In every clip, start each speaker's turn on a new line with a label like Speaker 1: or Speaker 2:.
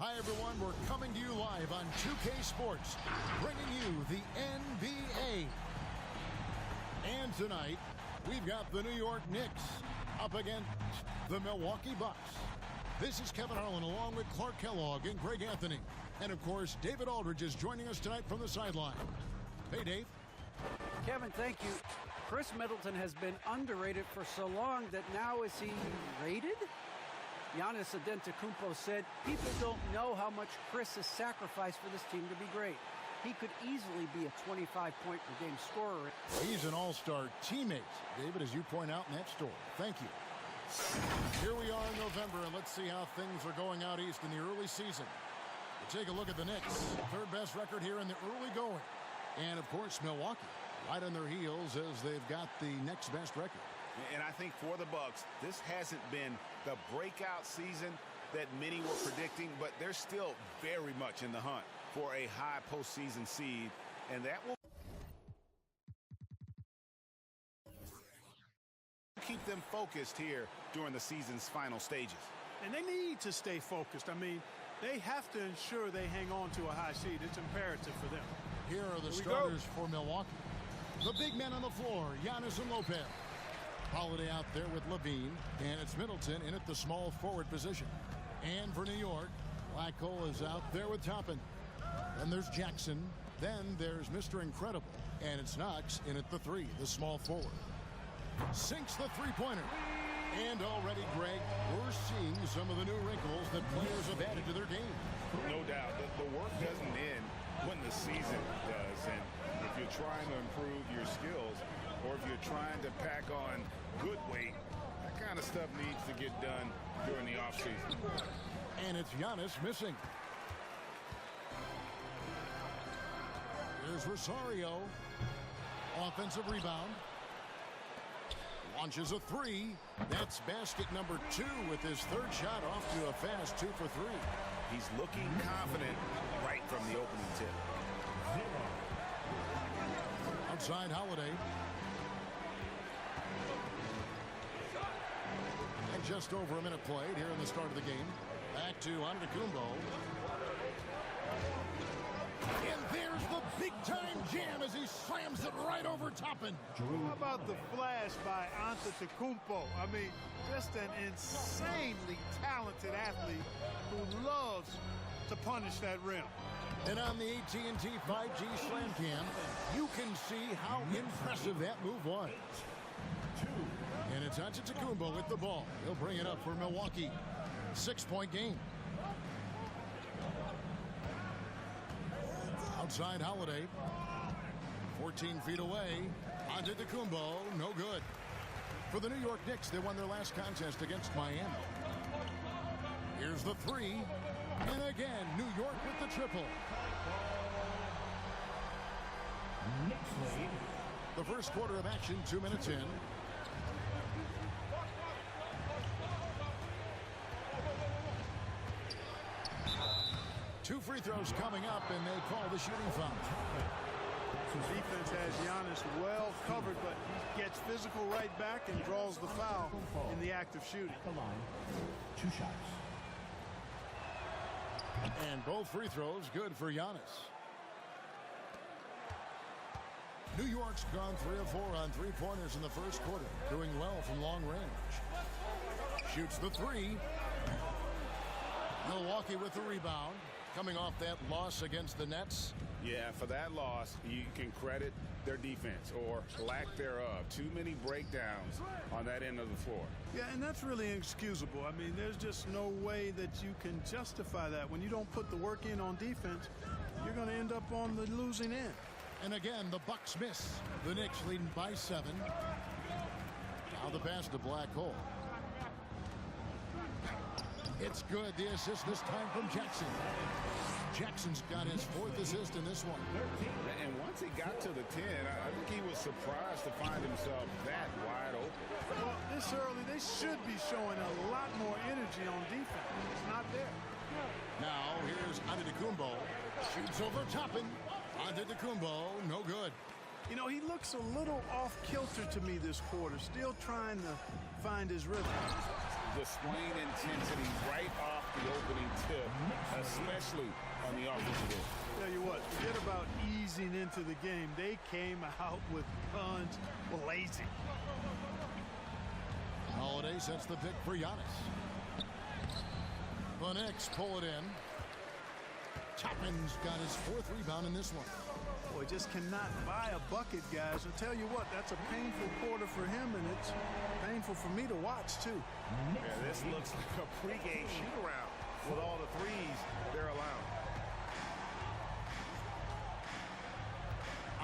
Speaker 1: Hi, everyone. We're coming to you live on 2K Sports, bringing you the NBA. And tonight, we've got the New York Knicks up against the Milwaukee Bucks. This is Kevin Harlan along with Clark Kellogg and Greg Anthony. And, of course, David Aldridge is joining us tonight from the sideline. Hey, Dave.
Speaker 2: Kevin, thank you. Chris Middleton has been underrated for so long that now is he rated? Giannis Antetokounmpo said, people don't know how much Chris has sacrificed for this team to be great. He could easily be a 25-point-per-game scorer.
Speaker 1: He's an all-star teammate, David, as you point out in that story. Thank you. Here we are in November, and let's see how things are going out east in the early season. We'll take a look at the Knicks, third-best record here in the early going. And, of course, Milwaukee, right on their heels as they've got the next best record.
Speaker 3: And I think for the Bucks, this hasn't been the breakout season that many were predicting, but they're still very much in the hunt for a high postseason seed, and that will keep them focused here during the season's final stages.
Speaker 4: And they need to stay focused. I mean, they have to ensure they hang on to a high seed. It's imperative for them.
Speaker 1: Here are the starters for Milwaukee. The big men on the floor, Giannis and Lopez. Holiday out there with Levine, and it's Middleton in at the small forward position. And for New York, Black Hole is out there with Toppin. Then there's Jackson. Then there's Mr. Incredible, and it's Knox in at the three, the small forward. Sinks the three-pointer. And already, Greg, we're seeing some of the new wrinkles that players have added to their game.
Speaker 3: No doubt. The work doesn't end when the season does. And if you're trying to improve your skills, or if you're trying to pack on good weight, that kind of stuff needs to get done during the offseason.
Speaker 1: And it's Giannis missing. Here's Rosario. Offensive rebound. Launches a three. That's basket number 2 with his third shot off to a fast 2 for 3.
Speaker 3: He's looking confident right from the opening tip.
Speaker 1: Outside Holiday. And just over a minute played here in the start of the game. Back to Antetokounmpo. And there's the big-time jam as he slams it right over Toppin.
Speaker 4: How about the flash by Antetokounmpo? I mean, just an insanely talented athlete who loves to punish that rim.
Speaker 1: And on the AT&T 5G Slam Cam, you can see how impressive that move was. And it's Antetokounmpo with the ball. He'll bring it up for Milwaukee. 6-point game. Outside Holiday. 14 feet away. Antetokounmpo, no good. For the New York Knicks, they won their last contest against Miami. Here's the three. And again, New York with the triple. The first quarter of action, 2 minutes in. Two free throws coming up, and they call the shooting foul.
Speaker 4: The defense has Giannis well covered, but he gets physical right back and draws the foul in the act of shooting.
Speaker 5: Two shots.
Speaker 1: And both free throws good for Giannis. New York's gone 3 of 4 on three-pointers in the first quarter, doing well from long range. Shoots the three. Milwaukee with the rebound. Coming off that loss against the Nets.
Speaker 3: Yeah, for that loss, you can credit their defense or lack thereof. Too many breakdowns on that end of the floor.
Speaker 4: Yeah, and that's really inexcusable. I mean, there's just no way that you can justify that. When you don't put the work in on defense, you're going to end up on the losing end.
Speaker 1: And again, the Bucks miss. The Knicks leading by 7. Now the pass to Black Hole. It's good. The assist this time from Jackson. Jackson's got his 4th assist in this one.
Speaker 3: And once he got to the 10, I think he was surprised to find himself that wide open.
Speaker 4: Well, this early, they should be showing a lot more energy on defense. It's not there.
Speaker 1: Now here's Antetokounmpo. Shoots over Toppin. Antetokounmpo, no good.
Speaker 4: You know, he looks a little off kilter to me this quarter, still trying to find his rhythm.
Speaker 3: Displaying intensity right off the opening tip, especially on the offensive end.
Speaker 4: Tell you what, forget about easing into the game. They came out with guns blazing.
Speaker 1: Holiday sets the pick for Giannis. The Knicks pull it in. Chapman's got his 4th rebound in this one.
Speaker 4: Boy, just cannot buy a bucket, guys. I'll tell you what, that's a painful quarter for him, and it's painful for me to watch, too.
Speaker 3: Yeah, this looks like a pregame shoot-around with all the threes they're allowing.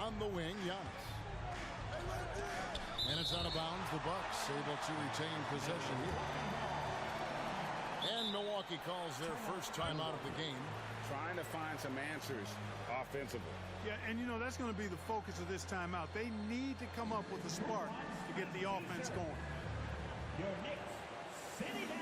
Speaker 1: On the wing, Giannis. And it's out of bounds. The Bucks able to retain possession here. And Milwaukee calls their first timeout of the game.
Speaker 3: Trying to find some answers offensively.
Speaker 4: Yeah, and you know, that's going to be the focus of this timeout. They need to come up with a spark to get the offense going.
Speaker 5: Your Knicks City Dancers.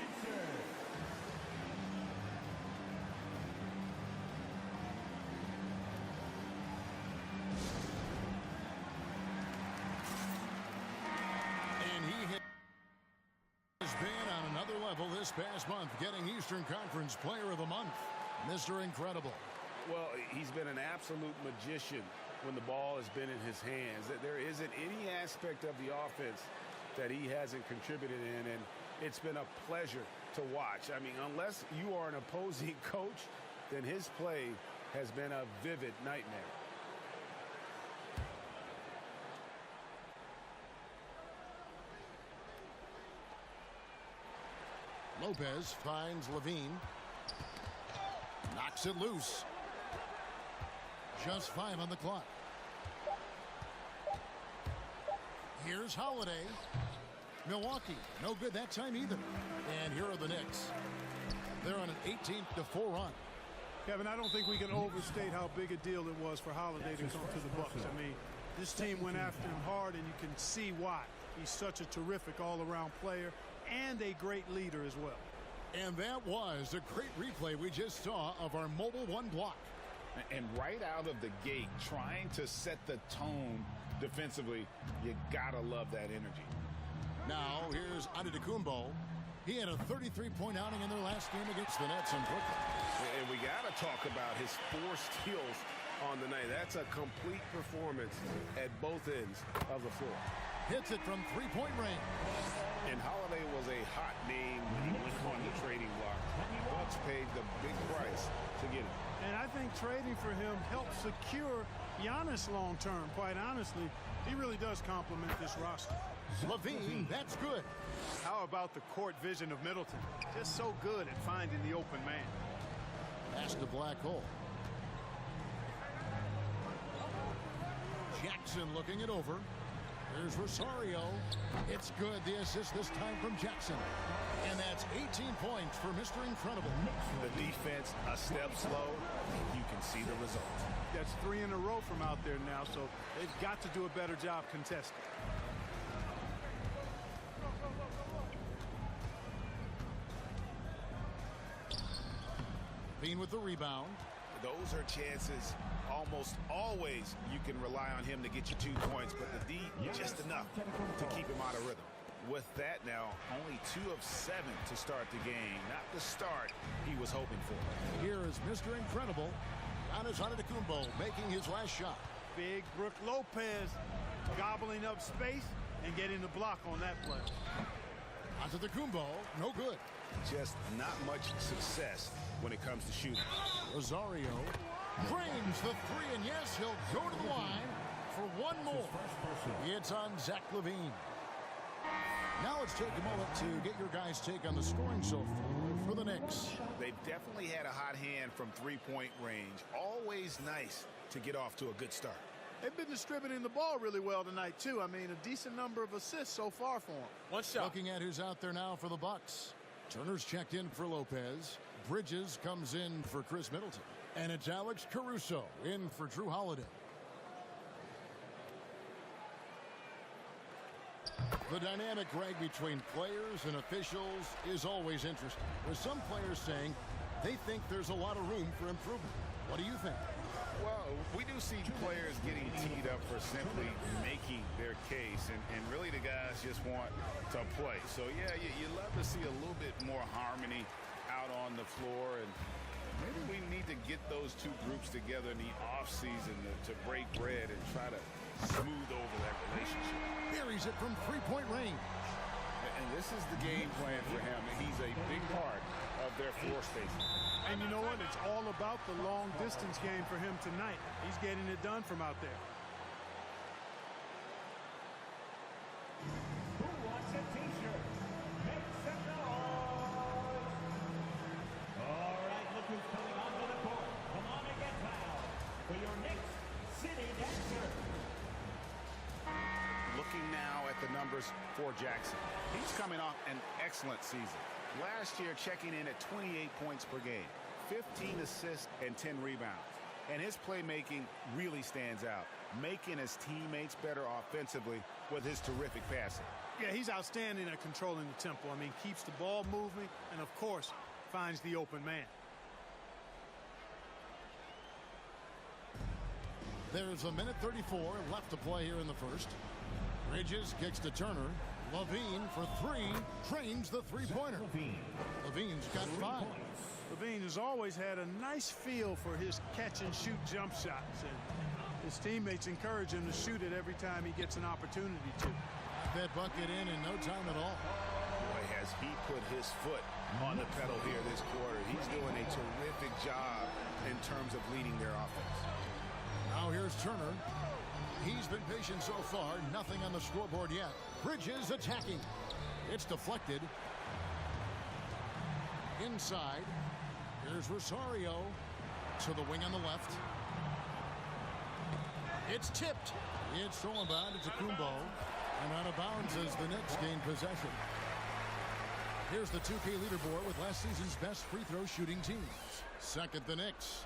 Speaker 1: And he has been on another level this past month, getting Eastern Conference Player of the Month. Mr. Incredible.
Speaker 3: Well, he's been an absolute magician when the ball has been in his hands. There isn't any aspect of the offense that he hasn't contributed in, and it's been a pleasure to watch. I mean, unless you are an opposing coach, then his play has been a vivid nightmare.
Speaker 1: Lopez finds Levine. Knocks it loose. Just 5 on the clock. Here's Holiday. Milwaukee, no good that time either. And here are the Knicks. They're on an 18-4 run.
Speaker 4: Kevin, I don't think we can overstate how big a deal it was for Holiday to come to the Bucks. I mean, this team went after him hard, and you can see why. He's such a terrific all-around player and a great leader as well.
Speaker 1: And that was a great replay we just saw of our Mobile One block.
Speaker 3: And right out of the gate, trying to set the tone defensively, you gotta love that energy.
Speaker 1: Now here's Antetokounmpo. He had a 33-point outing in their last game against the Nets in Brooklyn.
Speaker 6: And we gotta talk about his 4 steals on the night. That's a complete performance at both ends of the floor.
Speaker 1: Hits it from 3-point range.
Speaker 3: And Holiday was a hot name when he went on the trading block. Bucks paid the big price to get him.
Speaker 4: And I think trading for him helped secure Giannis long term. Quite honestly, he really does complement this roster.
Speaker 1: Levine, that's good.
Speaker 4: How about the court vision of Middleton? Just so good at finding the open man.
Speaker 1: Pass to Black Hole. Jackson looking it over. There's Rosario. It's good. The assist this time from Jackson. And that's 18 points for Mr. Incredible.
Speaker 3: The defense a step slow. You can see the result.
Speaker 4: That's 3 in a row from out there now, so they've got to do a better job contesting.
Speaker 3: Bean with the rebound. Those are chances. Almost always you can rely on him to get you 2 points, but the D just enough to keep him out of rhythm. With that now, only 2 of 7 to start the game. Not the start he was hoping for.
Speaker 1: Here is Mr. Incredible. Giannis Antetokounmpo making his last shot.
Speaker 4: Big Brook Lopez gobbling up space and getting the block on that play.
Speaker 1: Antetokounmpo, no good.
Speaker 3: Just not much success when it comes to shooting.
Speaker 1: Rosario drains the 3, and yes, he'll go to the line for one more. It's on Zach LaVine. Now let's take a moment to get your guys' take on the scoring so far for the Knicks.
Speaker 3: They've definitely had a hot hand from 3-point range. Always nice to get off to a good start.
Speaker 4: They've been distributing the ball really well tonight, too. I mean, a decent number of assists so far for them.
Speaker 2: One shot.
Speaker 1: Looking at who's out there now for the Bucks. Turner's checked in for Lopez. Bridges comes in for Chris Middleton. And it's Alex Caruso in for Drew Holiday. The dynamic, Greg, between players and officials is always interesting, with some players saying they think there's a lot of room for improvement. What do you think?
Speaker 3: Well, we do see players getting teed up for simply making their case, and really the guys just want to play. So, yeah, you love to see a little bit more harmony out on the floor, and maybe we need to get those two groups together in the offseason to break bread and try to smooth over that relationship.
Speaker 1: Buries it from three-point range.
Speaker 3: And this is the game plan for him. He's a big part of their floor spacing.
Speaker 4: And you know what? It's all about the long distance game for him tonight. He's getting it done from out there.
Speaker 5: Who wants a t-shirt? Make some noise. All right, look who's coming onto the court. Come on and get loud for your next city dancer.
Speaker 3: Looking now at the numbers for Jackson. He's coming off an excellent season. Last year, checking in at 28 points per game, 15 assists, and 10 rebounds. And his playmaking really stands out, making his teammates better offensively with his terrific passing.
Speaker 4: Yeah, he's outstanding at controlling the tempo. I mean, keeps the ball moving and, of course, finds the open man.
Speaker 1: There's a minute 34 left to play here in the first. Bridges kicks to Turner. Levine for three, trains the three-pointer. Levine's got 5.
Speaker 4: Levine has always had a nice feel for his catch-and-shoot jump shots, and his teammates encourage him to shoot it every time he gets an opportunity to.
Speaker 1: That bucket in no time at all.
Speaker 3: Boy, has he put his foot on the pedal here this quarter. He's doing a terrific job in terms of leading their offense.
Speaker 1: Now here's Turner. He's been patient so far. Nothing on the scoreboard yet. Bridges attacking. It's deflected. Inside. Here's Rosario to the wing on the left. It's tipped. It's stolen by Kumbo. And out of bounds as the Knicks gain possession. Here's the 2K leaderboard with last season's best free throw shooting teams. Second, the Knicks.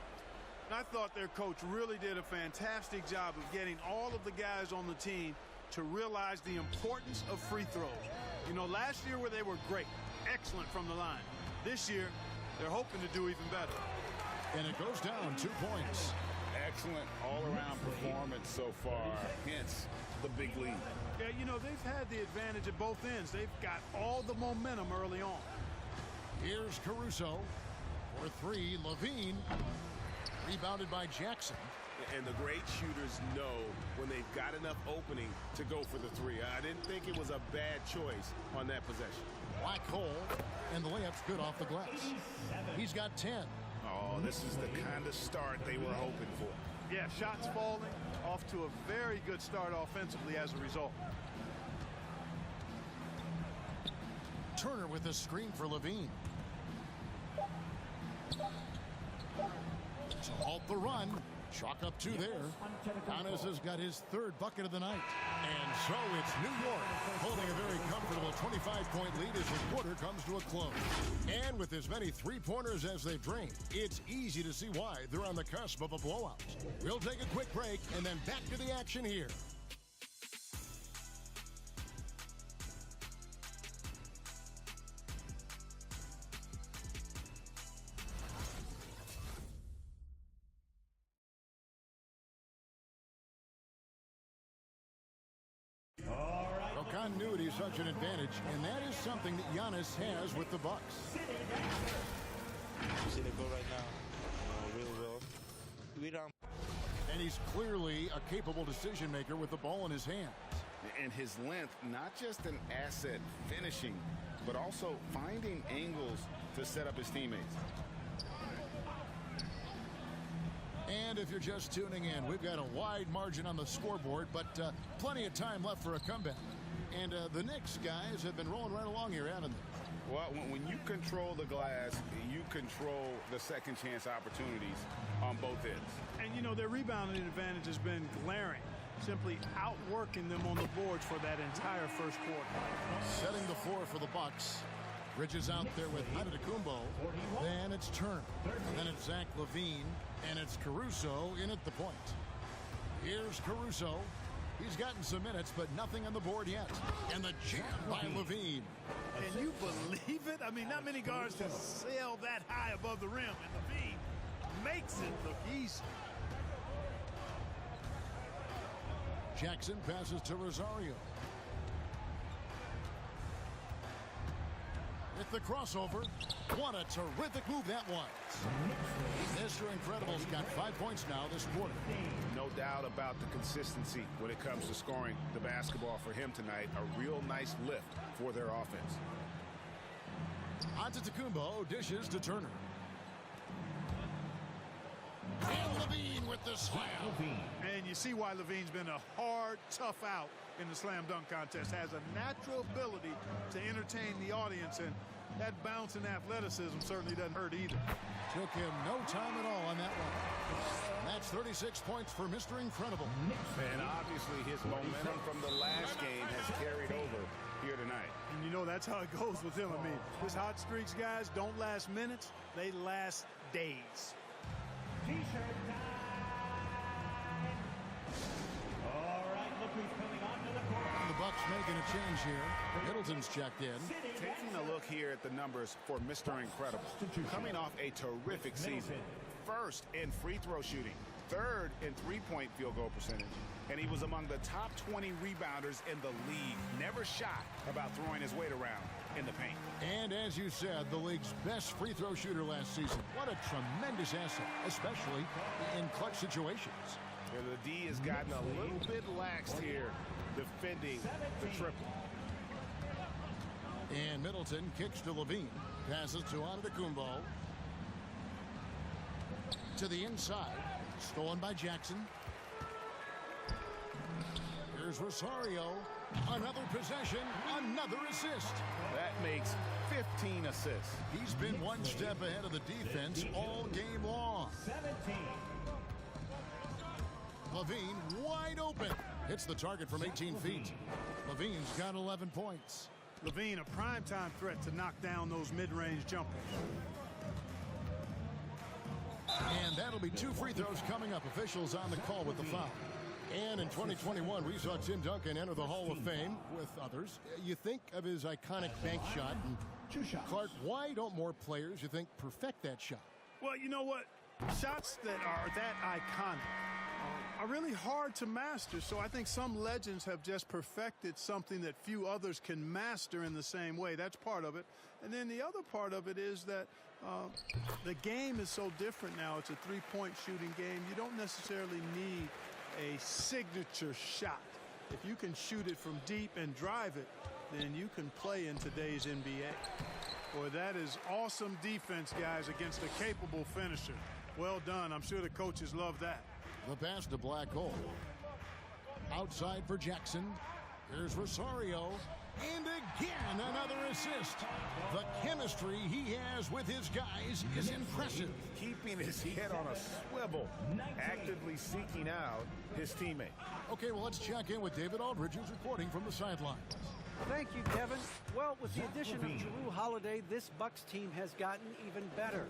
Speaker 4: I thought their coach really did a fantastic job of getting all of the guys on the team to realize the importance of free throws. You know, last year where they were great, excellent from the line. This year, they're hoping to do even better.
Speaker 1: And it goes down 2 points.
Speaker 3: Excellent all-around performance so far, hence the big lead.
Speaker 4: Yeah, you know, they've had the advantage at both ends. They've got all the momentum early on.
Speaker 1: Here's Caruso for 3. Levine. Rebounded by Jackson.
Speaker 6: And the great shooters know when they've got enough opening to go for the 3. I didn't think it was a bad choice on that possession.
Speaker 1: Black hole, and the layup's good off the glass. He's got 10.
Speaker 3: Oh, this is the kind of start they were hoping for.
Speaker 4: Yeah, shots falling, off to a very good start offensively as a result.
Speaker 1: Turner with a screen for Levine. To halt the run. Chalk up 2 there. Giannis has got his 3rd bucket of the night. And so it's New York holding a very comfortable 25-point lead as the quarter comes to a close. And with as many three-pointers as they've drained, it's easy to see why they're on the cusp of a blowout. We'll take a quick break and then back to the action here. Continuity is such an advantage, and that is something that Giannis has with the Bucks.
Speaker 7: You see they go right now, real well. We don't.
Speaker 1: And he's clearly a capable decision maker with the ball in his hands.
Speaker 3: And his length, not just an asset finishing, but also finding angles to set up his teammates.
Speaker 1: And if you're just tuning in, we've got a wide margin on the scoreboard, but plenty of time left for a comeback. And the Knicks guys have been rolling right along here, haven't they?
Speaker 3: Well, when you control the glass, you control the second chance opportunities on both ends.
Speaker 4: And, you know, their rebounding advantage has been glaring, simply outworking them on the boards for that entire first quarter.
Speaker 1: Setting the floor for the Bucks. Bridges out there with Kumbo. Then it's Turner. Then it's Zach LaVine. And it's Caruso in at the point. Here's Caruso. He's gotten some minutes, but nothing on the board yet. And the jam by LaVine.
Speaker 4: Can you believe it? I mean, not many guards can sail that high above the rim, and LaVine makes it look easy.
Speaker 1: Jackson passes to Rosario. with the crossover. What a terrific move that was. Mr. Incredible's got 5 points now this quarter.
Speaker 3: No doubt about the consistency when it comes to scoring the basketball for him tonight. A real nice lift for their offense.
Speaker 1: Antetokounmpo dishes to Turner. And Levine with the slam.
Speaker 4: And you see why Levine's been a hard, tough out in the slam dunk contest. Has a natural ability to entertain the audience, and that bounce and athleticism certainly doesn't hurt either.
Speaker 1: Took him no time at all on that one. That's 36 points for Mr. Incredible.
Speaker 3: And obviously his momentum from the last game has carried over here tonight.
Speaker 4: And you know that's how it goes with him. I mean, his hot streaks, guys, don't last minutes. They last days.
Speaker 5: T-shirt time. All right, look who's coming onto the court.
Speaker 1: The Bucks making a change here. Middleton's checked in.
Speaker 3: Taking a look here at the numbers for Mr. Incredible. Coming off a terrific season. First in free throw shooting. Third in three-point field goal percentage. And he was among the top 20 rebounders in the league. Never shy about throwing his weight around in the paint.
Speaker 1: And as you said, the league's best free throw shooter last season. What a tremendous asset, especially in clutch situations.
Speaker 3: And the D has gotten a little bit laxed here defending the triple.
Speaker 1: And Middleton kicks to Levine. Passes to Antetokounmpo. To the inside. Stolen by Jackson. Here's Rosario. Another possession. Another assist.
Speaker 3: That makes 15 assists.
Speaker 1: He's been one step ahead of the defense all game long.
Speaker 5: 17.
Speaker 1: Levine wide open. Hits the target from 18 feet. Levine's got 11 points.
Speaker 4: Levine, a primetime threat to knock down those mid-range jumpers.
Speaker 1: And that'll be 2 free throws coming up. Officials on the call with the foul. And in 2021, we saw Tim Duncan enter the Hall of Fame with others. You think of his iconic bank shot. And Clark, why don't more players, you think, perfect that shot?
Speaker 4: Well, you know what? Shots that are that iconic are really hard to master. So I think some legends have just perfected something that few others can master in the same way. That's part of it. And then the other part of it is that the game is so different now. It's a three-point shooting game. You don't necessarily need a signature shot. If you can shoot it from deep and drive it, then you can play in today's NBA. Boy, that is awesome defense, guys, against a capable finisher. Well done. I'm sure the coaches love that.
Speaker 1: The pass to Black Hole. Outside for Jackson. Here's Rosario. And again, another assist. The chemistry he has with his guys is impressive.
Speaker 3: Keeping his head on a swivel, actively seeking out his teammate.
Speaker 1: Okay, well, let's check in with David Aldridge, who's reporting from the sidelines.
Speaker 2: Thank you, Kevin. Well, with the addition of Jrue Holiday, this Bucks team has gotten even better.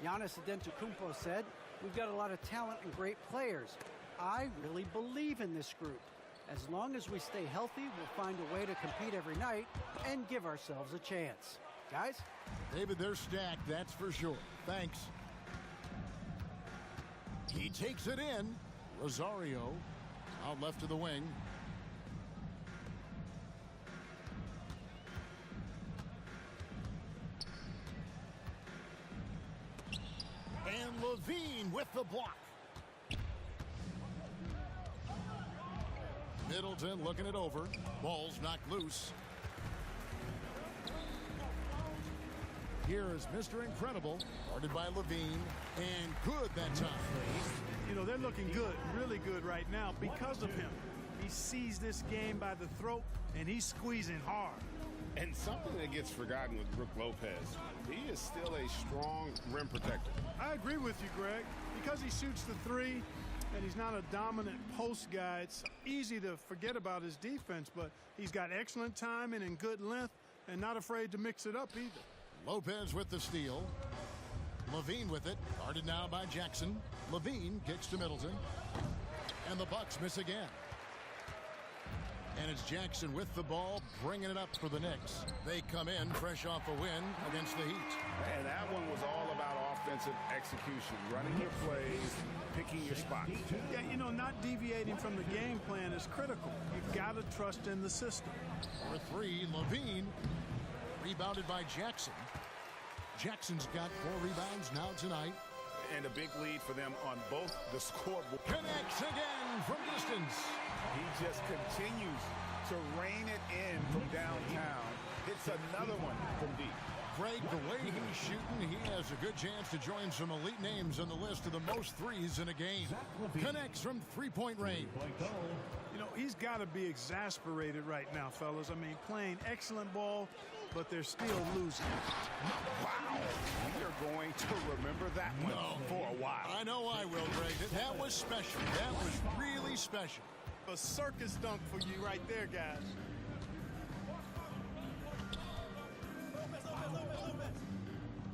Speaker 2: Giannis Antetokounmpo said, "We've got a lot of talent and great players. I really believe in this group. As long as we stay healthy, we'll find a way to compete every night and give ourselves a chance." Guys?
Speaker 1: David, they're stacked, that's for sure. Thanks. He takes it in. Rosario out left to the wing. And Levine with the block. Middleton looking it over. Ball's knocked loose. Here is Mr. Incredible, guarded by Levine, and good that time.
Speaker 4: You know, they're looking good, really good right now because of him. He sees this game by the throat, and he's squeezing hard.
Speaker 3: And something that gets forgotten with Brook Lopez, he is still a strong rim protector.
Speaker 4: I agree with you, Greg. Because he shoots the three, and he's not a dominant post guy, it's easy to forget about his defense, but he's got excellent timing and good length, and not afraid to mix it up either.
Speaker 1: Lopez with the steal. Levine with it, guarded now by Jackson. Levine kicks to Middleton. And the Bucks miss again. And it's Jackson with the ball, bringing it up for the Knicks. They come in fresh off a win against the Heat.
Speaker 3: And that one was all about offensive execution, running your plays, picking your spots.
Speaker 4: Yeah, you know, not deviating from the game plan is critical. You've got to trust in the system.
Speaker 1: For three, Levine. Rebounded by Jackson. Jackson's got 4 rebounds now tonight.
Speaker 3: And a big lead for them on both the scoreboard.
Speaker 1: Connects again from distance.
Speaker 3: He just continues to rein it in from downtown. Hits another one from deep.
Speaker 1: Greg, the way he's shooting, he has a good chance to join some elite names on the list of the most threes in a game. Connects from three-point range.
Speaker 4: You know, he's got to be exasperated right now, fellas. I mean, playing excellent ball, but they're still losing.
Speaker 3: Wow. We are going to remember that one for a while.
Speaker 1: I know I will, Greg. That was special. That was really special.
Speaker 4: A circus dunk for you right there, guys.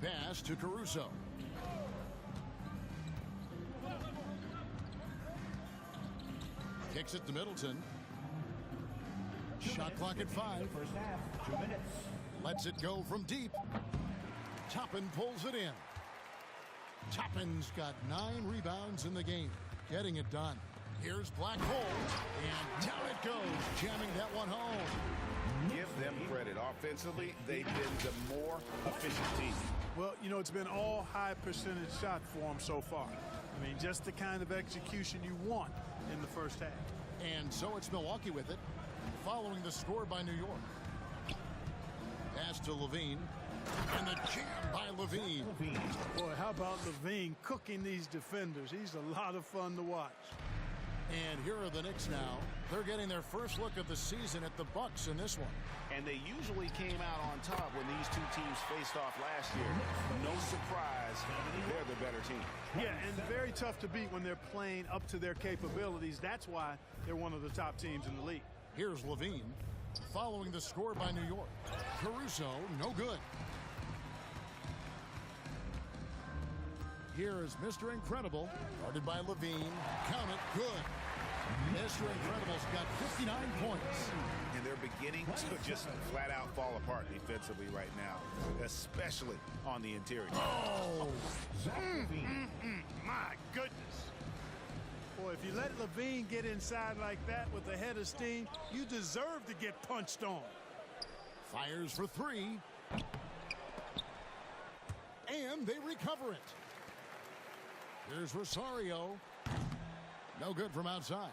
Speaker 1: Pass to Caruso. Kicks it to Middleton. Shot clock at 5.
Speaker 5: First half, 2 minutes.
Speaker 1: Lets it go from deep. Toppin pulls it in. Toppin's got 9 rebounds in the game. Getting it done. Here's Black Hole. And down it goes. Jamming that one home.
Speaker 3: Give them credit. Offensively, they've been the more efficient team.
Speaker 4: Well, you know, it's been all high percentage shot for them so far. I mean, just the kind of execution you want in the first half.
Speaker 1: And so it's Milwaukee with it, following the score by New York. Pass to Levine. And the jam by Levine.
Speaker 4: Boy, how about Levine cooking these defenders? He's a lot of fun to watch.
Speaker 1: And here are the Knicks now. They're getting their first look of the season at the Bucks in this one.
Speaker 3: And they usually came out on top when these two teams faced off last year. No surprise, they're the better team.
Speaker 4: Yeah, and very tough to beat when they're playing up to their capabilities. That's why they're one of the top teams in the league.
Speaker 1: Here's Levine, following the score by New York. Caruso, no good. Here is Mr. Incredible, guarded by Levine. Count it, good. Mr. Incredible's got 59 points.
Speaker 3: And they're beginning to just flat out fall apart defensively right now, especially on the interior.
Speaker 1: Oh!
Speaker 4: My goodness. Boy, if you let Levine get inside like that with a head of steam, you deserve to get punched on.
Speaker 1: Fires for 3. And they recover it. Here's Rosario. No good from outside.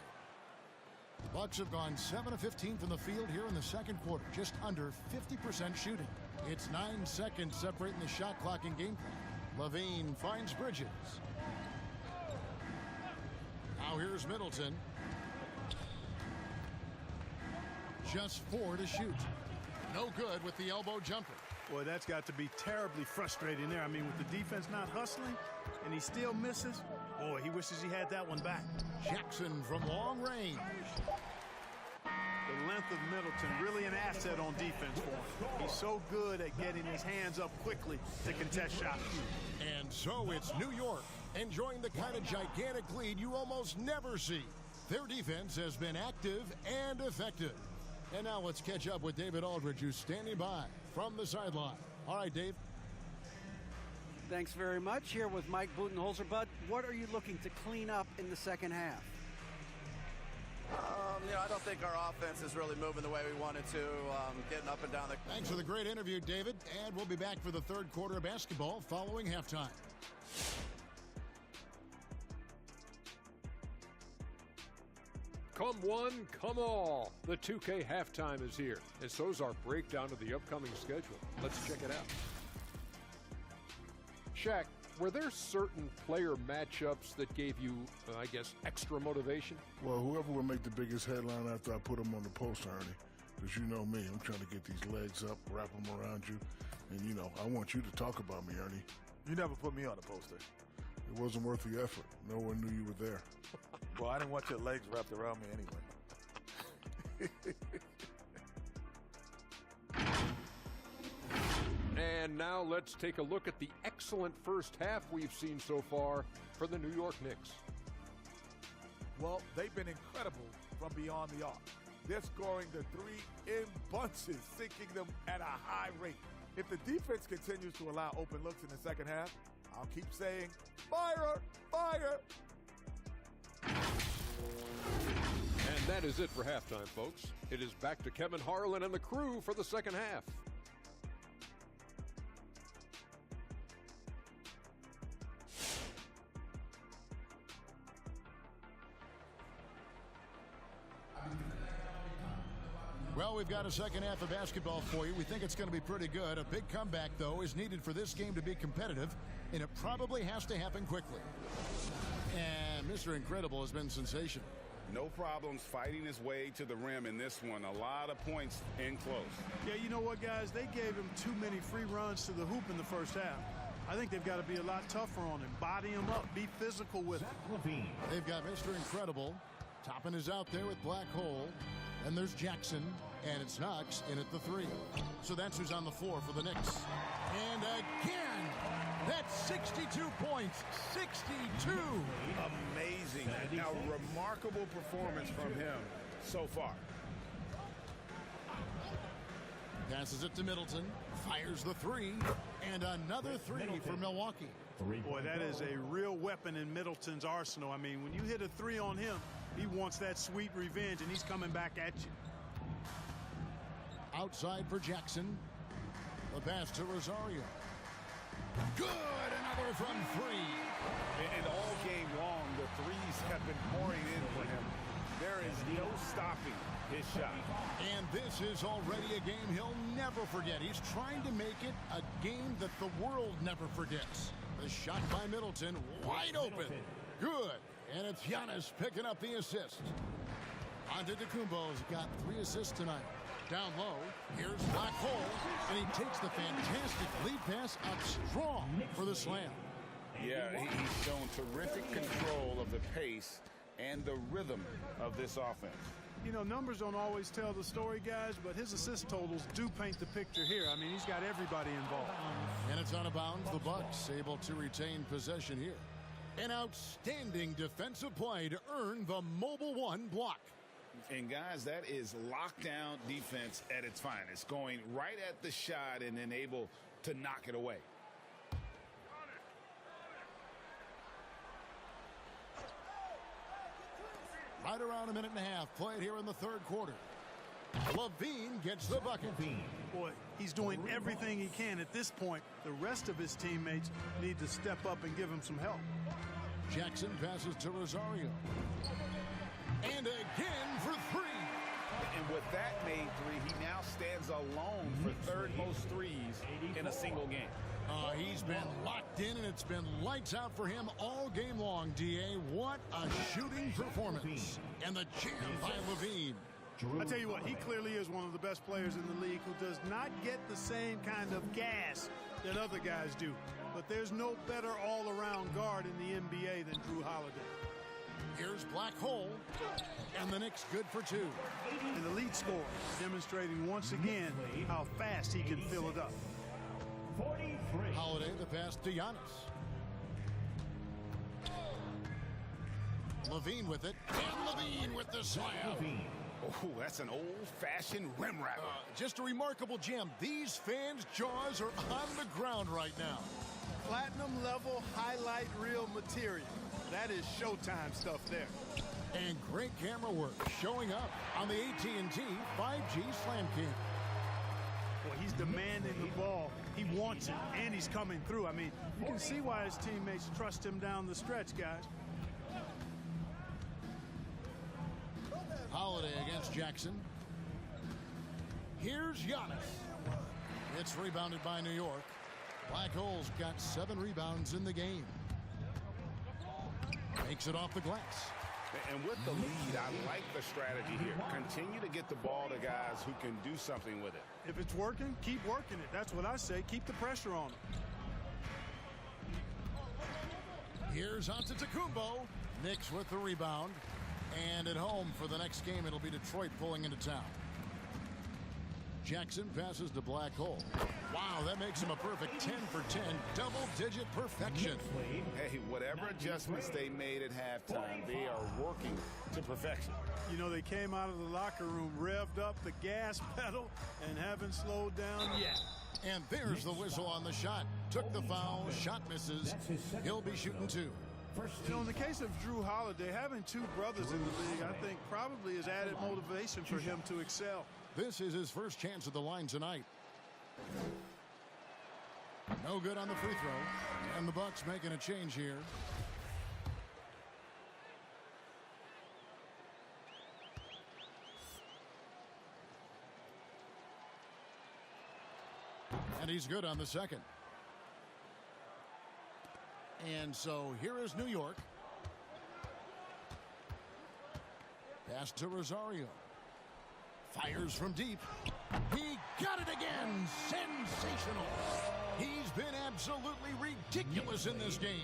Speaker 1: The Bucks have gone 7 of 15 from the field here in the second quarter. Just under 50% shooting. It's 9 seconds separating the shot clock and game clock. Levine finds Bridges. Now here's Middleton. Just 4 to shoot. No good with the elbow jumper.
Speaker 4: Boy, that's got to be terribly frustrating there. I mean, with the defense not hustling and he still misses, boy, he wishes he had that one back.
Speaker 1: Jackson from long range.
Speaker 4: The length of Middleton, really an asset on defense for him. He's so good at getting his hands up quickly to contest shots.
Speaker 1: And so it's New York enjoying the kind of gigantic lead you almost never see. Their defense has been active and effective. And now let's catch up with David Aldridge, who's standing by from the sideline. All right, Dave.
Speaker 2: Thanks very much. Here with Mike Budenholzer. Bud, what are you looking to clean up in the second half?
Speaker 8: I don't think our offense is really moving the way we wanted to, getting up and down the...
Speaker 1: Thanks for the great interview, David. And we'll be back for the third quarter of basketball following halftime.
Speaker 9: Come one, come all. The 2K halftime is here, and so's our breakdown of the upcoming schedule. Let's check it out. Shaq, were there certain player matchups that gave you, I guess, extra motivation?
Speaker 10: Well, whoever will make the biggest headline after I put them on the post, Ernie. Because you know me, I'm trying to get these legs up, wrap them around you. And, you know, I want you to talk about me, Ernie.
Speaker 11: You never put me on a poster.
Speaker 10: It wasn't worth the effort. No one knew you were there.
Speaker 11: Well, I didn't want your legs wrapped around me anyway.
Speaker 9: And now let's take a look at the excellent first half we've seen so far for the New York Knicks.
Speaker 11: Well, they've been incredible from beyond the arc. They're scoring the three in bunches, sinking them at a high rate. If the defense continues to allow open looks in the second half, I'll keep saying, fire, fire.
Speaker 9: And that is it for halftime, folks. It is back to Kevin Harlan and the crew for the second half.
Speaker 1: Well, we've got a second half of basketball for you. We think it's going to be pretty good. A big comeback, though, is needed for this game to be competitive, and it probably has to happen quickly. And Mr. Incredible has been sensational.
Speaker 3: No problems fighting his way to the rim in this one. A lot of points in close.
Speaker 4: Yeah, you know what, guys? They gave him too many free runs to the hoop in the first half. I think they've got to be a lot tougher on him. Body him up. Be physical with him.
Speaker 1: They've got Mr. Incredible. Toppin is out there with Black Hole. And there's Jackson. And it's Knox in at the 3. So that's who's on the floor for the Knicks. And again, that's 62 points. 62.
Speaker 3: Amazing. A remarkable performance from him so far.
Speaker 1: Passes it to Middleton. Fires the 3. And another 3 for Milwaukee.
Speaker 4: Boy, that is a real weapon in Middleton's arsenal. I mean, when you hit a 3 on him, he wants that sweet revenge, and he's coming back at you.
Speaker 1: Outside for Jackson. The pass to Rosario. Good. Another from 3.
Speaker 3: And all game long, the threes have been pouring in for him. There is no stopping his shot.
Speaker 1: And this is already a game he'll never forget. He's trying to make it a game that the world never forgets. The shot by Middleton, wide open. Good. And it's Giannis picking up the assist. Antetokounmpo's got 3 assists tonight. Down low, here's Black Hole, and he takes the fantastic lead pass up strong for the slam.
Speaker 3: Yeah, he's shown terrific control of the pace and the rhythm of this offense.
Speaker 4: You know, numbers don't always tell the story, guys, but his assist totals do paint the picture here. I mean, he's got everybody involved.
Speaker 1: And it's out of bounds. The Bucks able to retain possession here. An outstanding defensive play to earn the Mobile One block.
Speaker 3: And, guys, that is lockdown defense at its finest, going right at the shot and then able to knock it away.
Speaker 1: Right around a minute and a half played here in the third quarter. Levine gets the bucket.
Speaker 4: Boy, he's doing everything he can at this point. The rest of his teammates need to step up and give him some help.
Speaker 1: Jackson passes to Rosario. And again for 3.
Speaker 3: And with that made 3, he now stands alone for third most threes in a single game.
Speaker 1: He's been locked in, and it's been lights out for him all game long, D.A. What a shooting performance. And the jam by Levine.
Speaker 4: I tell you what, he clearly is one of the best players in the league who does not get the same kind of gas that other guys do. But there's no better all-around guard in the NBA than Drew Holiday.
Speaker 1: Here's Black Hole, and the Knicks good for 2.
Speaker 4: And the lead scorer demonstrating once again how fast he can fill it up.
Speaker 5: 43.
Speaker 1: Holiday, the pass to Giannis. Levine with it, and Levine with the slam.
Speaker 3: Oh, that's an old-fashioned rim wrapper.
Speaker 1: Just a remarkable gem. These fans' jaws are on the ground right now.
Speaker 4: Platinum level highlight reel material. That is Showtime stuff there.
Speaker 1: And great camera work showing up on the AT&T 5G Slam Cam.
Speaker 4: Well, he's demanding the ball. He wants it, and he's coming through. I mean, you can see why his teammates trust him down the stretch, guys.
Speaker 1: Holiday against Jackson. Here's Giannis. It's rebounded by New York. Black Hole's got 7 rebounds in the game. Makes it off the glass.
Speaker 3: And with the lead, I like the strategy here. Continue to get the ball to guys who can do something with it.
Speaker 4: If it's working, keep working it. That's what I say. Keep the pressure on him.
Speaker 1: Here's Antetokounmpo. Knicks with the rebound. And at home for the next game, it'll be Detroit pulling into town. Jackson passes to Black Hole. Wow, that makes him a perfect 10 for 10, double-digit perfection.
Speaker 3: Hey, whatever adjustments they made at halftime, they are working to perfection.
Speaker 4: You know, they came out of the locker room, revved up the gas pedal, and haven't slowed down yet.
Speaker 1: And there's the whistle on the shot. Took the foul, shot misses. He'll be shooting 2.
Speaker 4: You know, in the case of Drew Holiday, having 2 brothers in the league, I think probably is added motivation for him to excel.
Speaker 1: This is his first chance at the line tonight. No good on the free throw. And the Bucks making a change here. And he's good on the second. And so here is New York. Pass to Rosario. Fires from deep. He got it again. Sensational. He's been absolutely ridiculous in this game.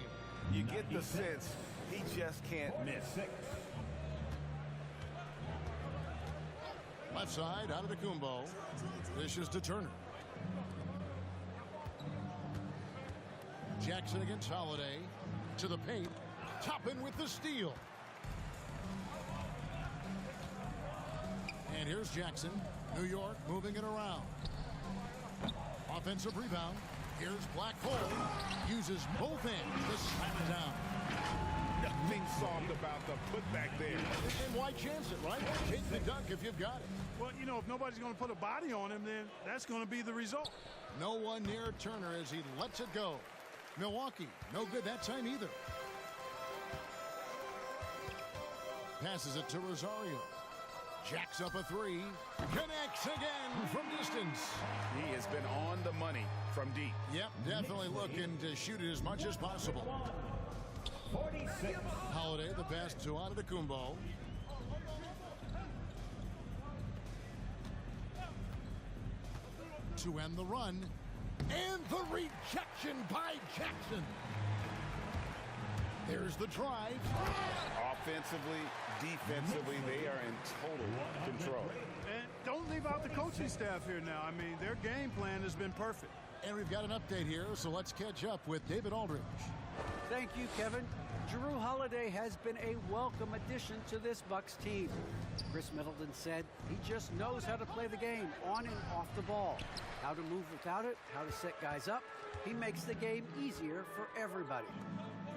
Speaker 3: You get the sense he just can't miss.
Speaker 1: Left side, out of the Kumbo. Dishes to Turner. Jackson against Holiday. To the paint. Toppin with the steal. And here's Jackson. New York moving it around. Offensive rebound. Here's Black Hole. Uses both ends to slam it down.
Speaker 3: Nothing soft about the putback there.
Speaker 1: And why chance it, right? Take the dunk if you've got it.
Speaker 4: Well, you know, if nobody's going to put a body on him, then that's going to be the result.
Speaker 1: No one near Turner as he lets it go. Milwaukee, no good that time either. Passes it to Rosario. Jacks up a three. Connects again from distance.
Speaker 3: He has been on the money from deep.
Speaker 1: Yep, definitely looking to shoot it as much as possible.
Speaker 5: 46.
Speaker 1: Holiday, the pass to Antetokounmpo. To end the run. And the rejection by Jackson. There's the drive.
Speaker 3: Offensively, defensively, they are in total control.
Speaker 4: And don't leave out the coaching staff here now. I mean, their game plan has been perfect.
Speaker 1: And we've got an update here, so let's catch up with David Aldridge.
Speaker 2: Thank you, Kevin. Drew Holiday has been a welcome addition to this Bucks team. Chris Middleton said he just knows how to play the game on and off the ball. How to move without it, how to set guys up. He makes the game easier for everybody.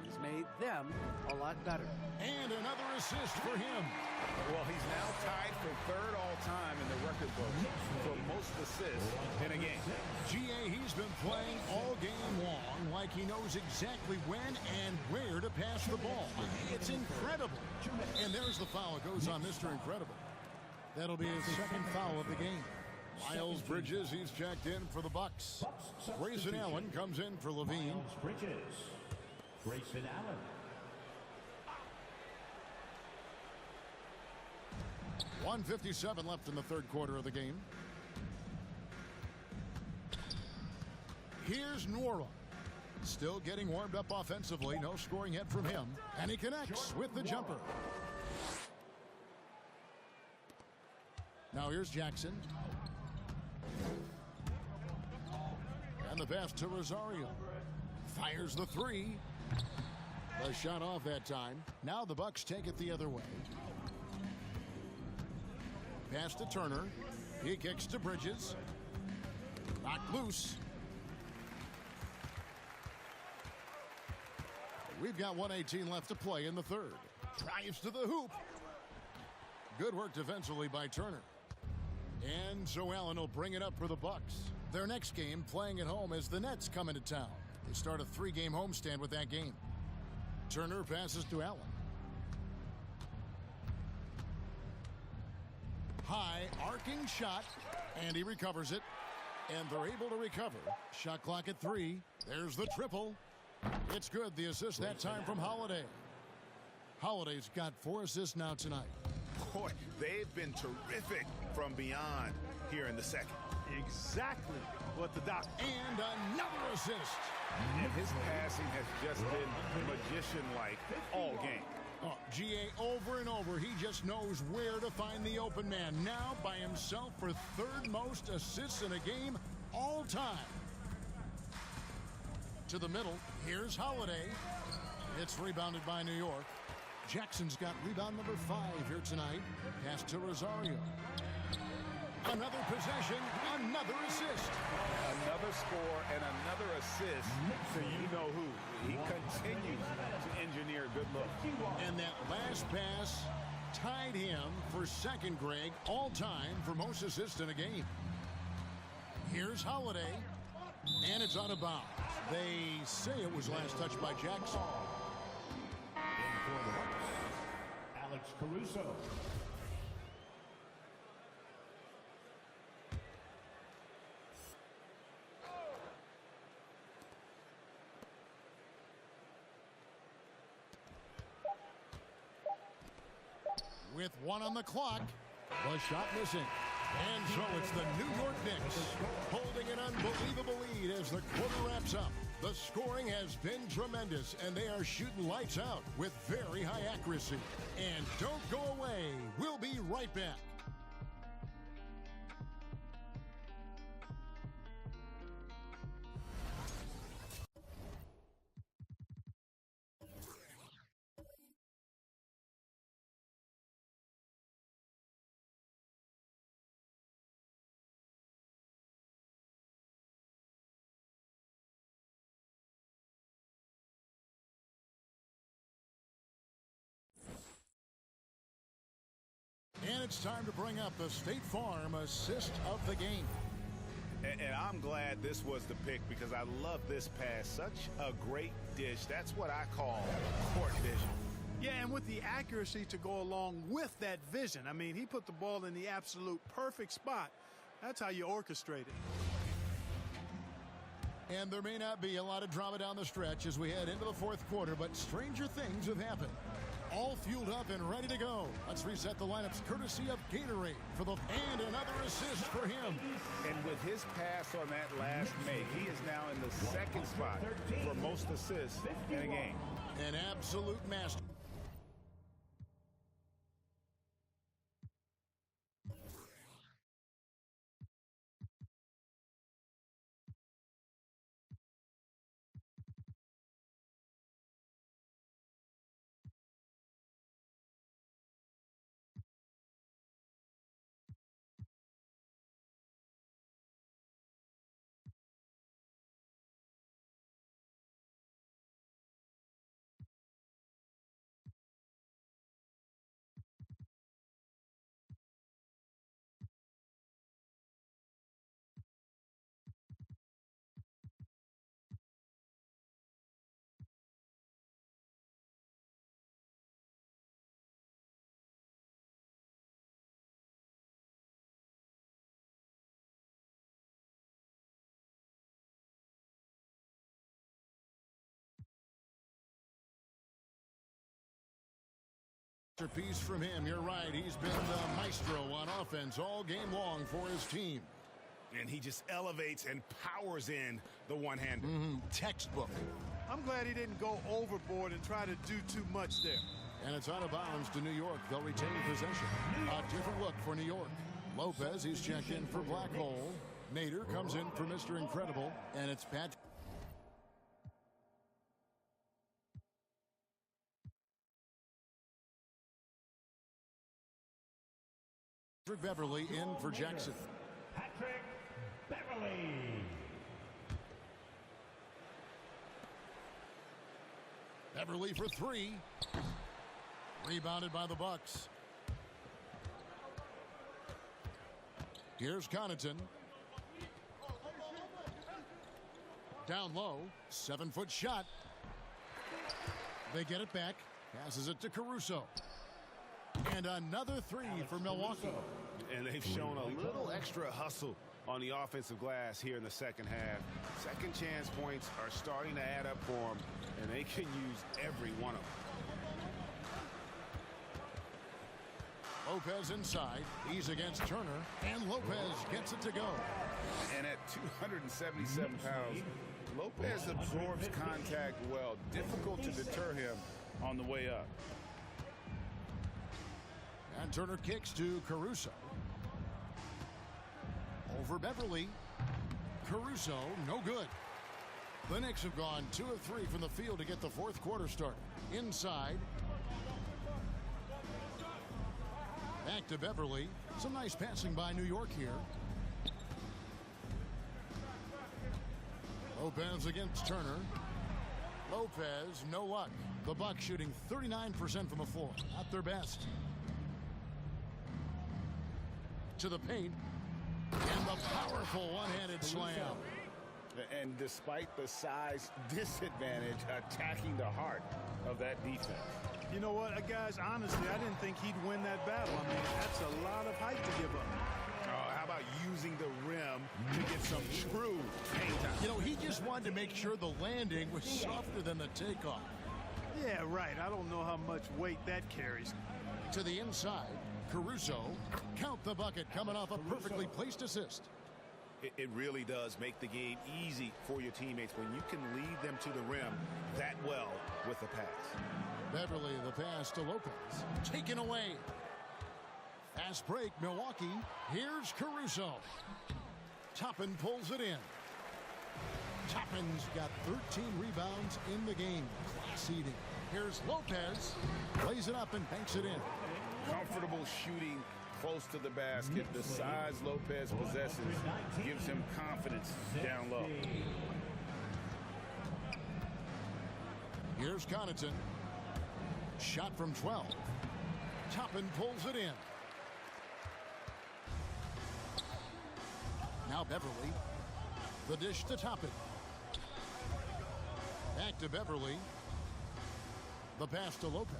Speaker 2: He's made them a lot better.
Speaker 1: And another assist for him.
Speaker 3: Well, he's now tied for third all-time in the record book for most assists in a game.
Speaker 1: GA, he's been playing all game long like he knows exactly when and where to pass the ball. It's incredible. And there's the foul. It goes on Mr. Incredible. That'll be his second foul of the game. Miles Bridges, he's checked in for the Bucks. Grayson Allen comes in for Levine.
Speaker 5: Miles Bridges. Grayson Allen.
Speaker 1: .157 left in the third quarter of the game. Here's Nwora. Still getting warmed up offensively. No scoring yet from him. And he connects with the jumper. Now here's Jackson. And the pass to Rosario. Fires the three. The shot off that time. Now the Bucks take it the other way. Pass to Turner. He kicks to Bridges. Knocked loose. We've got 1:18 left to play in the third. Drives to the hoop. Good work defensively by Turner. And so Allen will bring it up for the Bucks. Their next game, playing at home, as the Nets come into town. They start a 3-game homestand with that game. Turner passes to Allen. High arcing shot, and he recovers it. And they're able to recover. Shot clock at 3. There's the triple. It's good. The assist that time from Holiday. Holiday's got 4 assists now tonight.
Speaker 3: Boy, they've been terrific from beyond here in the second.
Speaker 4: Exactly what the doc.
Speaker 1: And another assist.
Speaker 3: And his passing has just been magician-like all game.
Speaker 1: Oh, GA over and over. He just knows where to find the open man. Now by himself for third most assists in a game all time. To the middle. Here's Holiday. It's rebounded by New York. Jackson's got rebound number 5 here tonight. Pass to Rosario. Another possession, another assist.
Speaker 3: Another score and another assist. So you know who. He continues to engineer good look.
Speaker 1: And that last pass tied him for second, Greg, all time for most assists in a game. Here's Holiday. And it's out of bounds. They say it was last touched by Jackson.
Speaker 5: Alex Caruso.
Speaker 1: with 1 on the clock. The shot missing. And so it's the New York Knicks holding an unbelievable lead as the quarter wraps up. The scoring has been tremendous, and they are shooting lights out with very high accuracy. And don't go away. We'll be right back. And it's time to bring up the State Farm assist of the game.
Speaker 3: And I'm glad this was the pick because I love this pass. Such a great dish. That's what I call court vision.
Speaker 4: Yeah, and with the accuracy to go along with that vision. I mean, he put the ball in the absolute perfect spot. That's how you orchestrate it.
Speaker 1: And there may not be a lot of drama down the stretch as we head into the fourth quarter, but stranger things have happened. All fueled up and ready to go. Let's reset the lineups courtesy of Gatorade and another assist for him.
Speaker 3: And with his pass on that last make, he is now in the second spot for most assists in a game.
Speaker 1: An absolute master. Piece from him. You're right. He's been the maestro on offense all game long for his team.
Speaker 3: And he just elevates and powers in the one-hander.
Speaker 1: Textbook.
Speaker 4: I'm glad he didn't go overboard and try to do too much there.
Speaker 1: And it's out of bounds to New York. They'll retain possession. A different look for New York. Lopez, he's checked in for Black Hole. Nader comes in for Mr. Incredible. And it's Patrick Beverly in for Jackson.
Speaker 5: Patrick Beverly.
Speaker 1: Beverly for 3. Rebounded by the Bucks. Here's Connaughton. Down low. 7-foot shot. They get it back. Passes it to Caruso. And another 3 for Milwaukee.
Speaker 3: And they've shown a little extra hustle on the offensive glass here in the second half. Second chance points are starting to add up for them, and they can use every one of them.
Speaker 1: Lopez inside. He's against Turner. And Lopez gets it to go.
Speaker 3: And at 277 pounds, Lopez absorbs contact well. Difficult to deter him on the way up.
Speaker 1: And Turner kicks to Caruso. Over Beverly. Caruso, no good. The Knicks have gone 2 of 3 from the field to get the fourth quarter started. Inside. Back to Beverly. Some nice passing by New York here. Lopez against Turner. Lopez, no luck. The Bucks shooting 39% from the floor. Not their best. To the paint. And the powerful one-handed slam.
Speaker 3: And despite the size disadvantage, attacking the heart of that defense.
Speaker 4: You know what, guys, honestly, I didn't think he'd win that battle. I mean, that's a lot of height to give up.
Speaker 3: How about using the rim to get some true paint time?
Speaker 1: You know, he just wanted to make sure the landing was softer than the takeoff.
Speaker 4: Yeah, right. I don't know how much weight that carries.
Speaker 1: To the inside, Caruso. Count the bucket coming off a perfectly placed assist.
Speaker 3: It really does make the game easy for your teammates when you can lead them to the rim that well with the pass.
Speaker 1: Beverly, the pass to Lopez. Taken away. Fast break, Milwaukee. Here's Caruso. Toppin pulls it in. Toppin's got 13 rebounds in the game. Class eating. Here's Lopez. Plays it up and banks it in.
Speaker 3: Comfortable shooting close to the basket. The size Lopez possesses gives him confidence down low.
Speaker 1: Here's Connaughton. Shot from 12. Toppin pulls it in. Now Beverly. The dish to Toppin. Back to Beverly. The pass to Lopez.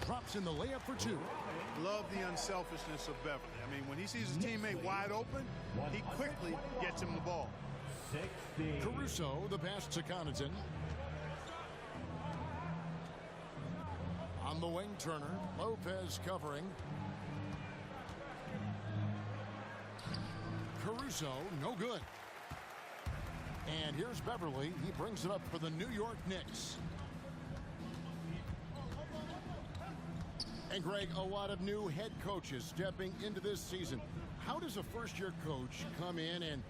Speaker 1: Drops in the layup for two.
Speaker 4: Love the unselfishness of Beverly. I mean, when he sees his teammate wide open, he quickly gets him the ball.
Speaker 1: Caruso, the pass to Connaughton. On the wing, Turner. Lopez covering. Caruso, no good. And here's Beverly. He brings it up for the New York Knicks. And Greg, a lot of new head coaches stepping into this season. How does a first-year coach come in and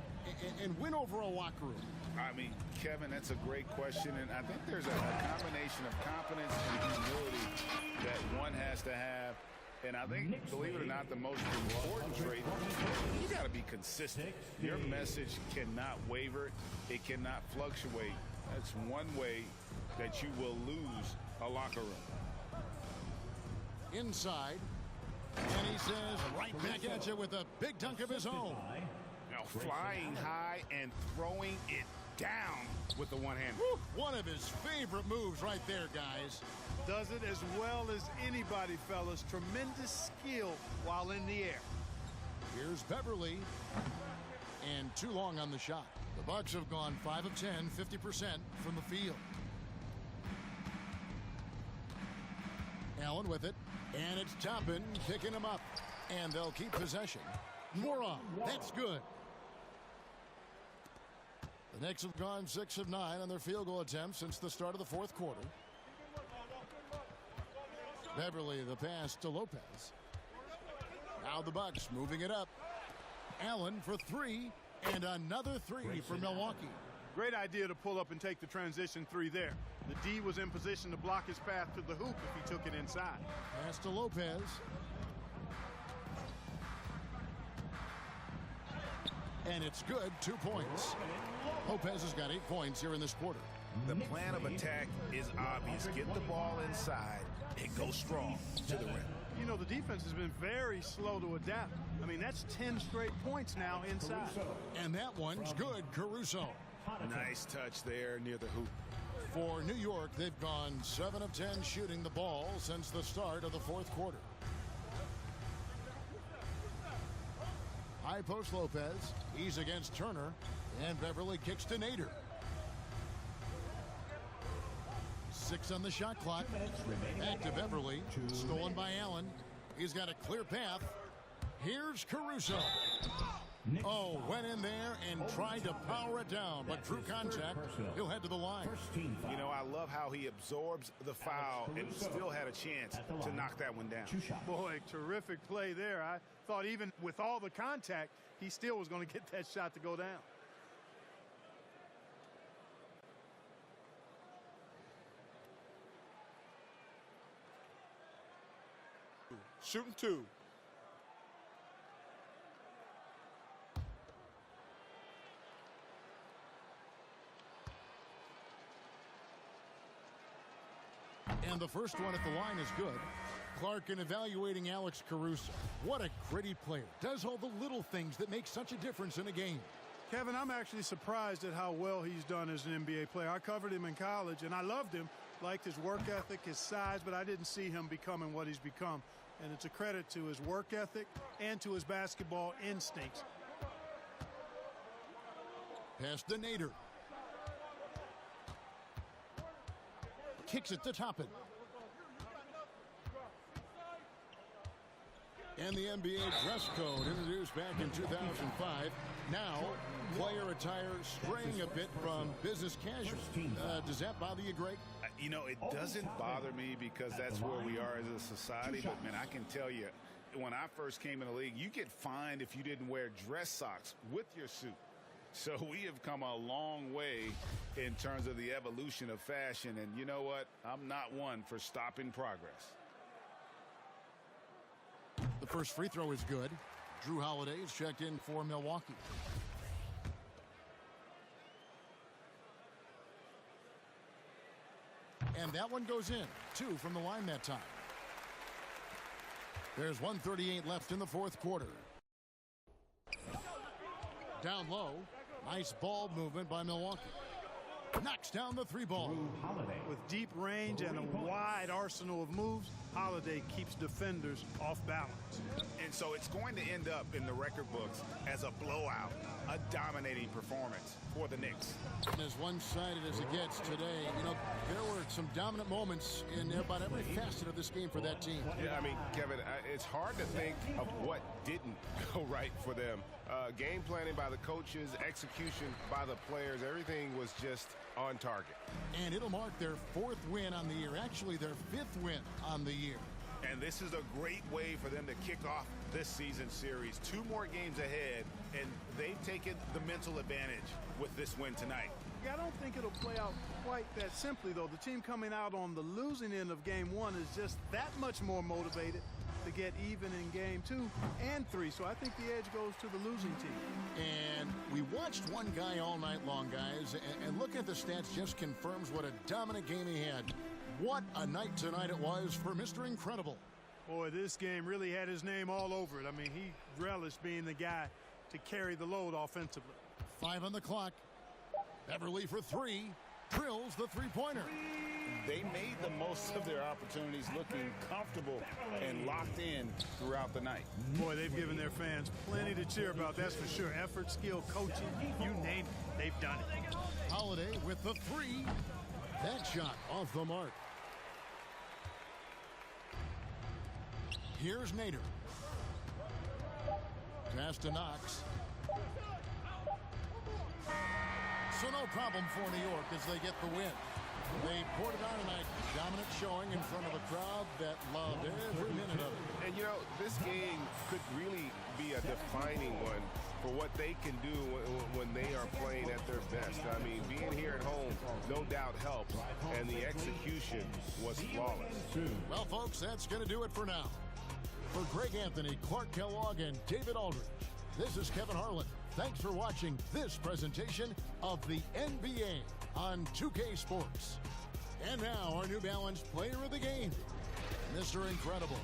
Speaker 1: win over a locker room?
Speaker 3: I mean, Kevin, that's a great question, and I think there's a combination of confidence and humility that one has to have. And I think, believe it or not, the most important trait, you got to be consistent. Your message cannot waver. It cannot fluctuate. That's one way that you will lose a locker room.
Speaker 1: Inside, and he says right back at you with a big dunk of his own.
Speaker 3: Now flying high and throwing it down with the one hand.
Speaker 1: One of his favorite moves right there, guys.
Speaker 4: Does it as well as anybody, fellas. Tremendous skill while in the air.
Speaker 1: Here's Beverly. And too long on the shot. The Bucks have gone 5 of 10, 50% from the field. Allen with it. And it's Toppin picking him up. And they'll keep possession. Moron, that's good. The Knicks have gone 6 of 9 on their field goal attempts since the start of the fourth quarter. Beverly, the pass to Lopez. Now the Bucks moving it up. Allen for 3, and another 3 for Milwaukee.
Speaker 4: Great idea to pull up and take the transition 3 there. The D was in position to block his path to the hoop if he took it inside.
Speaker 1: Pass to Lopez. And it's good, 2 points. Lopez has got 8 points here in this quarter.
Speaker 3: The plan of attack is obvious. Get the ball inside and go strong to the rim.
Speaker 4: You know, the defense has been very slow to adapt. I mean, that's 10 straight points now inside.
Speaker 1: And that one's good, Caruso.
Speaker 3: Nice touch there near the hoop.
Speaker 1: For New York, they've gone 7 of 10 shooting the ball since the start of the fourth quarter. High post Lopez. He's against Turner. And Beverly kicks to Nader. 6 on the shot clock. Back to Beverly. Stolen by Allen. He's got a clear path. Here's Caruso. Oh, went in there and tried to power it down, but through contact, he'll head to the line.
Speaker 3: You know, I love how he absorbs the foul and still had a chance to knock that one down.
Speaker 4: Boy, terrific play there. I thought even with all the contact, he still was going to get that shot to go down.
Speaker 11: Shooting 2.
Speaker 1: And the first one at the line is good. Clark in evaluating Alex Caruso. What a gritty player. Does all the little things that make such a difference in a game.
Speaker 4: Kevin, I'm actually surprised at how well he's done as an NBA player. I covered him in college, and I loved him. Liked his work ethic, his size, but I didn't see him becoming what he's become. And it's a credit to his work ethic and to his basketball instincts.
Speaker 1: Pass to Nader. kicks it to Toppin. And the NBA dress code introduced back in 2005. Now, player attire straying a bit from business casual. Does that bother you, Greg?
Speaker 3: You know, it doesn't bother me because that's where we are as a society. But, man, I can tell you, when I first came in the league, you get fined if you didn't wear dress socks with your suit. So we have come a long way in terms of the evolution of fashion. And you know what? I'm not one for stopping progress.
Speaker 1: The first free throw is good. Drew Holiday is checked in for Milwaukee. And that one goes in. 2 from the line that time. There's 1:38 left in the fourth quarter. Down low. Nice ball movement by Milwaukee. Knocks down the 3-ball.
Speaker 4: With deep range and a wide arsenal of moves, Holiday keeps defenders off balance.
Speaker 3: And so it's going to end up in the record books as a blowout, a dominating performance for the Knicks.
Speaker 1: As one-sided as it gets today, you know, there were some dominant moments in about every facet of this game for that team.
Speaker 6: Yeah, I mean, Kevin, it's hard to think of what didn't go right for them. Game planning by the coaches, execution by the players, everything was just on target.
Speaker 1: And it'll mark their 4th win on the year, actually their 5th win on the year.
Speaker 3: And this is a great way for them to kick off this season series. 2 more games ahead, and they've taken the mental advantage with this win tonight.
Speaker 4: I don't think it'll play out quite that simply, though. The team coming out on the losing end of game 1 is just that much more motivated to get even in game 2 and 3. So I think the edge goes to the losing team.
Speaker 1: And we watched one guy all night long, guys, and looking at the stats just confirms what a dominant game he had. What a night tonight it was for Mr. Incredible.
Speaker 4: Boy, this game really had his name all over it. I mean, he relished being the guy to carry the load offensively.
Speaker 1: 5 on the clock. Beverly for 3. Drills the 3-pointer.
Speaker 3: They made the most of their opportunities, looking comfortable and locked in throughout the night.
Speaker 4: Boy, they've given their fans plenty to cheer about, that's for sure. Effort, skill, coaching, you name it, they've done it.
Speaker 1: Holiday with the 3. That shot off the mark. Here's Nader. Pass to Knox. So no problem for New York as they get the win. They poured it on tonight. Dominant showing in front of a crowd that loved every minute of it.
Speaker 6: And, you know, this game could really be a defining one for what they can do when they are playing at their best. I mean, being here at home, no doubt helps, and the execution was flawless.
Speaker 1: Well, folks, that's going to do it for now. For Greg Anthony, Clark Kellogg, and David Aldridge, this is Kevin Harlan. Thanks for watching this presentation of the NBA on 2K Sports. And now, our New Balance Player of the Game, Mr. Incredible.